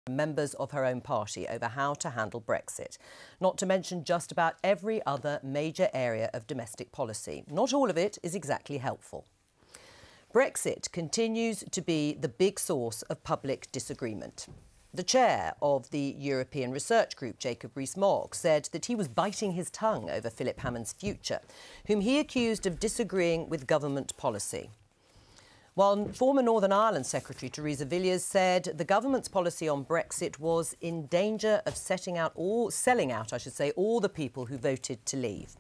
members of her own party over how to handle Brexit, not to mention just about every other major area of domestic policy. Not all of it is exactly helpful. Brexit continues to be the big source of public disagreement. The chair of the European Research Group, Jacob Rees-Mogg, said that he was biting his tongue over Philip Hammond's future, whom he accused of disagreeing with government policy. While former Northern Ireland Secretary Theresa Villiers said the government's policy on Brexit was in danger of selling out, all the people who voted to leave.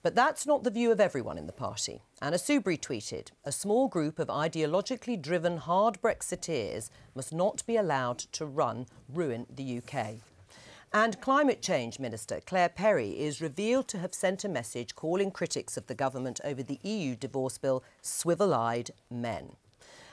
But that's not the view of everyone in the party. Anna Soubry tweeted, "A small group of ideologically driven hard Brexiteers must not be allowed to ruin the UK." And Climate Change Minister Claire Perry is revealed to have sent a message calling critics of the government over the EU divorce bill swivel-eyed men.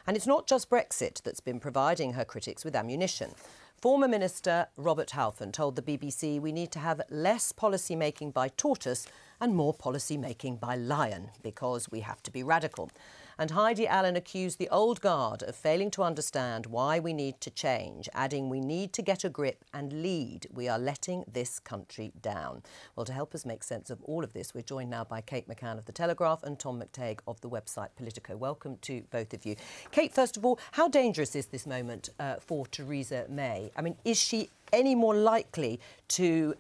And it's not just Brexit that's been providing her critics with ammunition. Former Minister Robert Halfon told the BBC we need to have less policy making by tortoise and more policy making by lion, because we have to be radical. And Heidi Allen accused the old guard of failing to understand why we need to change, adding we need to get a grip and lead. We are letting this country down. Well, to help us make sense of all of this, we're joined now by Kate McCann of The Telegraph and Tom McTague of the website Politico. Welcome to both of you. Kate, first of all, how dangerous is this moment for Theresa May? I mean, is she any more likely to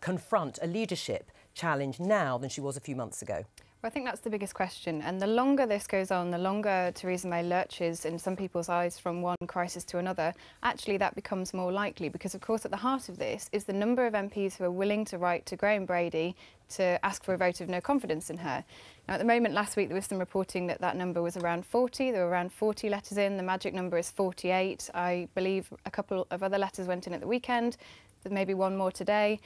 confront a leadership challenge now than she was a few months ago? Well, I think that's the biggest question. And the longer this goes on, the longer Theresa May lurches in some people's eyes from one crisis to another, actually that becomes more likely because, of course, at the heart of this is the number of MPs who are willing to write to Graham Brady to ask for a vote of no confidence in her. Now, at the moment, last week, there was some reporting that that number was around 40. There were around 40 letters in. The magic number is 48. I believe a couple of other letters went in at the weekend. There's maybe one more today.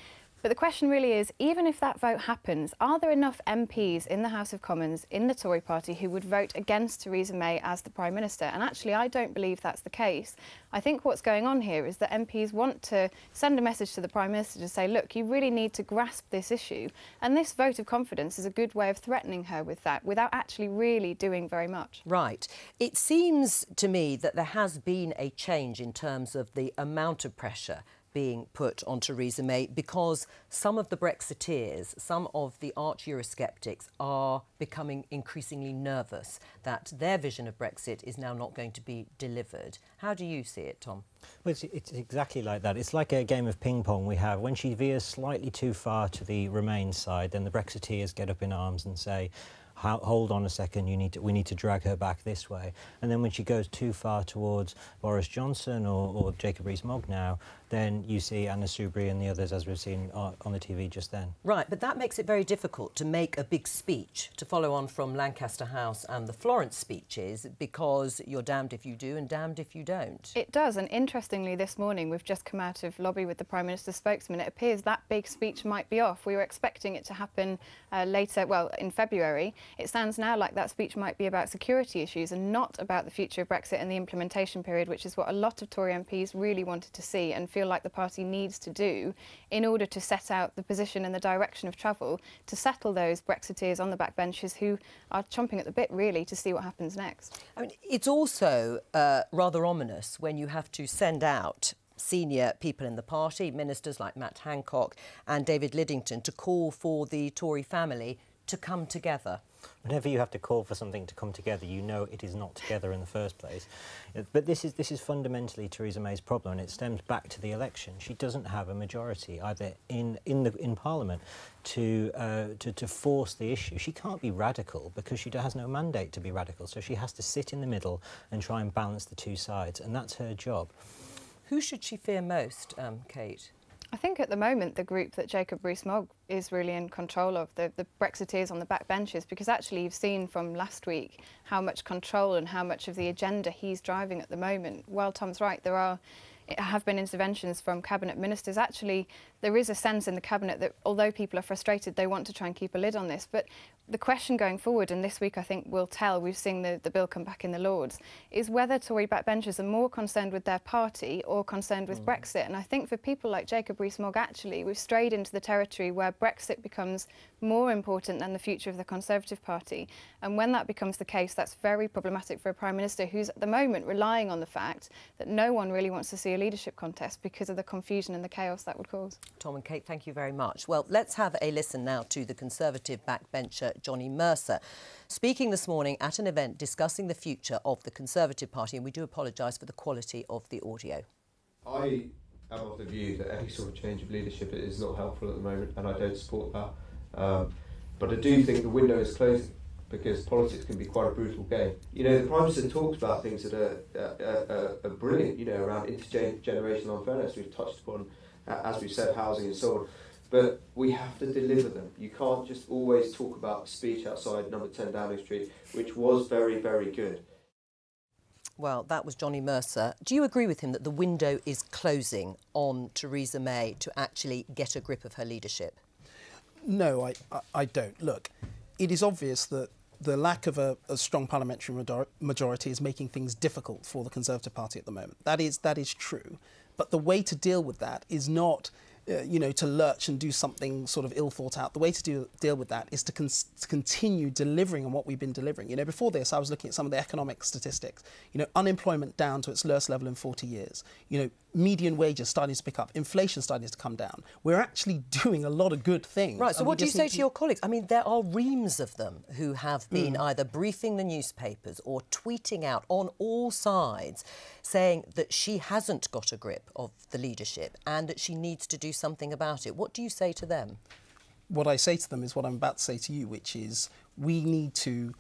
But the question really is, even if that vote happens, are there enough MPs in the House of Commons, in the Tory party, who would vote against Theresa May as the Prime Minister? And actually, I don't believe that's the case. I think what's going on here is that MPs want to send a message to the Prime Minister to say, look, you really need to grasp this issue. And this vote of confidence is a good way of threatening her with that, without actually really doing very much. Right. It seems to me that there has been a change in terms of the amount of pressure being put on Theresa May, because some of the Brexiteers, some of the arch Eurosceptics are becoming increasingly nervous that their vision of Brexit is now not going to be delivered. How do you see it, Tom? Well, it's exactly like that. It's like a game of ping pong we have. When she veers slightly too far to the Remain side, then the Brexiteers get up in arms and say, hold on a second, we need to drag her back this way. And then when she goes too far towards Boris Johnson or Jacob Rees-Mogg now, then you see Anna Soubry and the others, as we've seen on the TV just then. Right, but that makes it very difficult to make a big speech, to follow on from Lancaster House and the Florence speeches, because you're damned if you do and damned if you don't. It does, and interestingly, this morning we've just come out of lobby with the Prime Minister's spokesman. It appears that big speech might be off. We were expecting it to happen later, well, in February. It sounds now like that speech might be about security issues and not about the future of Brexit and the implementation period, which is what a lot of Tory MPs really wanted to see and feel like the party needs to do in order to set out the position and the direction of travel to settle those Brexiteers on the backbenches who are chomping at the bit, really, to see what happens next. I mean, it's also rather ominous when you have to send out senior people in the party, ministers like Matt Hancock and David Lidington, to call for the Tory family to come together. Whenever you have to call for something to come together, you know it is not together in the first place. But this is fundamentally Theresa May's problem, and it stems back to the election. She doesn't have a majority either in Parliament to force the issue. She can't be radical because she has no mandate to be radical. So she has to sit in the middle and try and balance the two sides, and that's her job. Who should she fear most, Kate? I think at the moment the group that Jacob Rees-Mogg is really in control of, the Brexiteers on the backbenches, because actually you've seen from last week how much control and how much of the agenda he's driving at the moment. While Tom's right, there have been interventions from cabinet ministers. Actually, there is a sense in the cabinet that although people are frustrated, they want to try and keep a lid on this. But the question going forward, and this week I think will tell, we've seen the bill come back in the Lords, is whether Tory backbenchers are more concerned with their party or concerned with Brexit. And I think for people like Jacob Rees-Mogg, actually, we've strayed into the territory where Brexit becomes more important than the future of the Conservative Party. And when that becomes the case, that's very problematic for a Prime Minister who's at the moment relying on the fact that no one really wants to see a leadership contest because of the confusion and the chaos that would cause. Tom and Kate, thank you very much. Well, let's have a listen now to the Conservative backbencher Johnny Mercer, speaking this morning at an event discussing the future of the Conservative Party, and we do apologise for the quality of the audio. I am of the view that any sort of change of leadership is not helpful at the moment, and I don't support that. But I do think the window is closing, because politics can be quite a brutal game. You know, the Prime Minister talks about things that are brilliant, you know, around intergenerational unfairness. We've touched upon, as we've said, housing and so on. But we have to deliver them. You can't just always talk about the speech outside number 10 Downing Street, which was very, very good. Well, that was Johnny Mercer. Do you agree with him that the window is closing on Theresa May to actually get a grip of her leadership? No, I don't. Look, it is obvious that the lack of a strong parliamentary majority is making things difficult for the Conservative Party at the moment. That is true. But the way to deal with that is not, to lurch and do something sort of ill thought out. The way to deal with that is to continue delivering on what we've been delivering. You know, before this, I was looking at some of the economic statistics. You know, unemployment down to its lowest level in 40 years. You know, median wages starting to pick up, inflation starting to come down. We're actually doing a lot of good things. Right, so what do you say to your colleagues? I mean, there are reams of them who have been either briefing the newspapers or tweeting out on all sides saying that she hasn't got a grip of the leadership and that she needs to do something about it. What do you say to them? What I say to them is what I'm about to say to you, which is we need to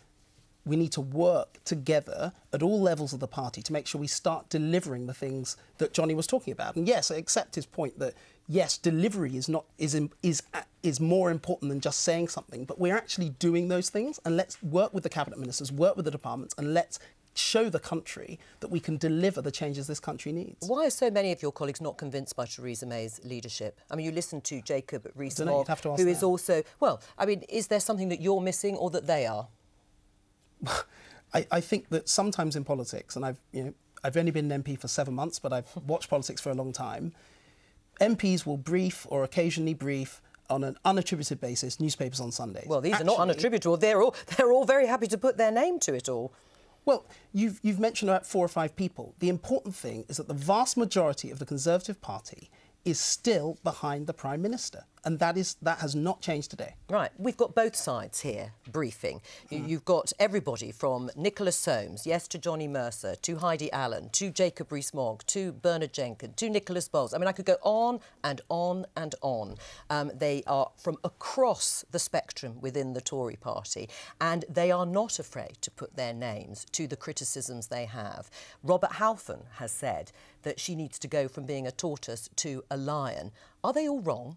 work together at all levels of the party to make sure we start delivering the things that Johnny was talking about. And yes, I accept his point that yes, delivery is more important than just saying something, but we're actually doing those things. And let's work with the cabinet ministers, work with the departments, and let's show the country that we can deliver the changes this country needs. Why are so many of your colleagues not convinced by Theresa May's leadership? I mean, you listen to Jacob Rees-Mogg, who is also... Well, I mean, is there something that you're missing or that they are? I think that sometimes in politics, and I've only been an MP for 7 months, but I've watched politics for a long time, MPs will brief or occasionally brief on an unattributed basis newspapers on Sundays. Well, these are not unattributable. They're all very happy to put their name to it all. Well, you've mentioned about 4 or 5 people. The important thing is that the vast majority of the Conservative Party is still behind the Prime Minister. And that has not changed today. Right. We've got both sides here briefing. You've got everybody from Nicholas Soames, yes, to Johnny Mercer, to Heidi Allen, to Jacob Rees-Mogg, to Bernard Jenkins, to Nicholas Bowles. I mean, I could go on and on and on. They are from across the spectrum within the Tory party, and they are not afraid to put their names to the criticisms they have. Robert Halfon has said that she needs to go from being a tortoise to a lion. Are they all wrong?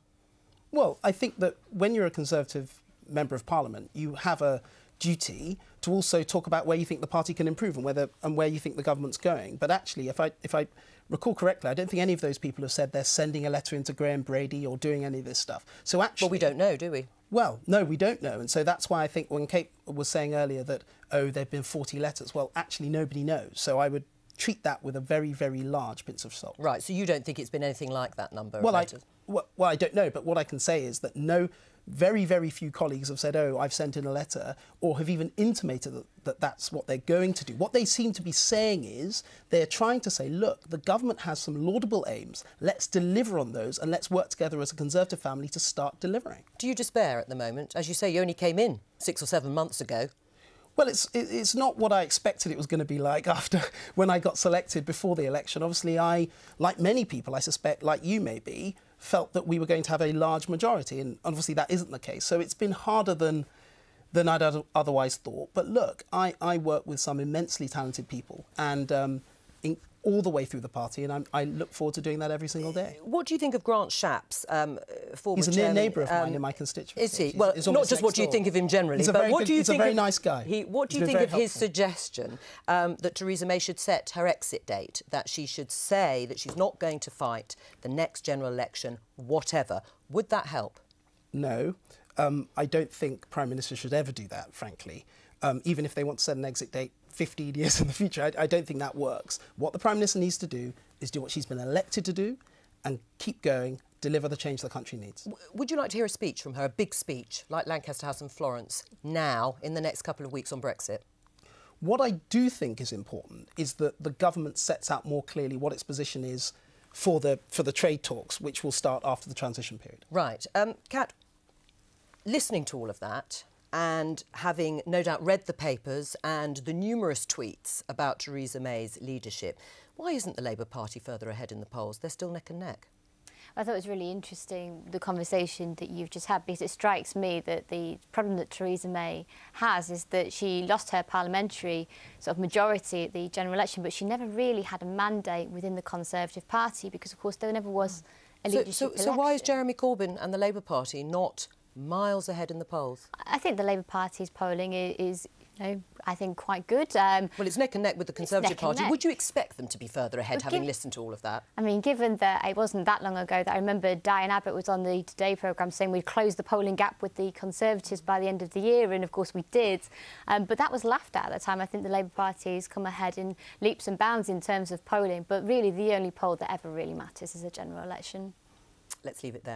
Well, I think that when you're a Conservative Member of Parliament, you have a duty to also talk about where you think the party can improve and where you think the government's going. But actually, if I recall correctly, I don't think any of those people have said they're sending a letter into Graham Brady or doing any of this stuff. So actually... Well, we don't know, do we? Well, no, we don't know. And so that's why I think when Kate was saying earlier that, oh, there have been 40 letters, well, actually nobody knows. So I would treat that with a very, very large pinch of salt. Right, so you don't think it's been anything like that number of letters? Well, I don't know, but what I can say is that very, very few colleagues have said, oh, I've sent in a letter, or have even intimated that that's what they're going to do. What they seem to be saying is they're trying to say, look, the government has some laudable aims, let's deliver on those, and let's work together as a Conservative family to start delivering. Do you despair at the moment? As you say, you only came in 6 or 7 months ago. Well, it's not what I expected it was going to be like when I got selected before the election. Obviously, I, like many people, I suspect, like you maybe, felt that we were going to have a large majority, and obviously that isn't the case. So it's been harder than I'd otherwise thought. But look, I work with some immensely talented people, and all the way through the party, and I look forward to doing that every single day. What do you think of Grant Shapps, former He's a near neighbour of mine in my constituency. Is he? Well, not just what do you think of him generally, but what do you think? He's a very nice guy. What do you think of his suggestion that Theresa May should set her exit date, that she should say that she's not going to fight the next general election, whatever? Would that help? No. I don't think Prime Minister should ever do that, frankly. Even if they want to set an exit date 15 years in the future, I don't think that works. What the Prime Minister needs to do is do what she's been elected to do and keep going, deliver the change the country needs. Would you like to hear a speech from her, a big speech, like Lancaster House and Florence, now, in the next couple of weeks on Brexit? What I do think is important is that the government sets out more clearly what its position is for the trade talks, which will start after the transition period. Right. Kat, listening to all of that and having no doubt read the papers and the numerous tweets about Theresa May's leadership, why isn't the Labour Party further ahead in the polls? They're still neck and neck. I thought it was really interesting, the conversation that you've just had, because it strikes me that the problem that Theresa May has is that she lost her parliamentary sort of majority at the general election, but she never really had a mandate within the Conservative Party, because, of course, there never was a leadership election. So why is Jeremy Corbyn and the Labour Party not miles ahead in the polls? I think the Labour Party's polling is I think quite good. Well, it's neck and neck with the Conservative Party. Neck. Would you expect them to be further ahead, having listened to all of that? I mean, given that it wasn't that long ago that I remember Diane Abbott was on the Today programme saying we'd close the polling gap with the Conservatives by the end of the year, and of course we did. But that was laughed at the time. I think the Labour Party has come ahead in leaps and bounds in terms of polling, but really the only poll that ever really matters is a general election. Let's leave it there.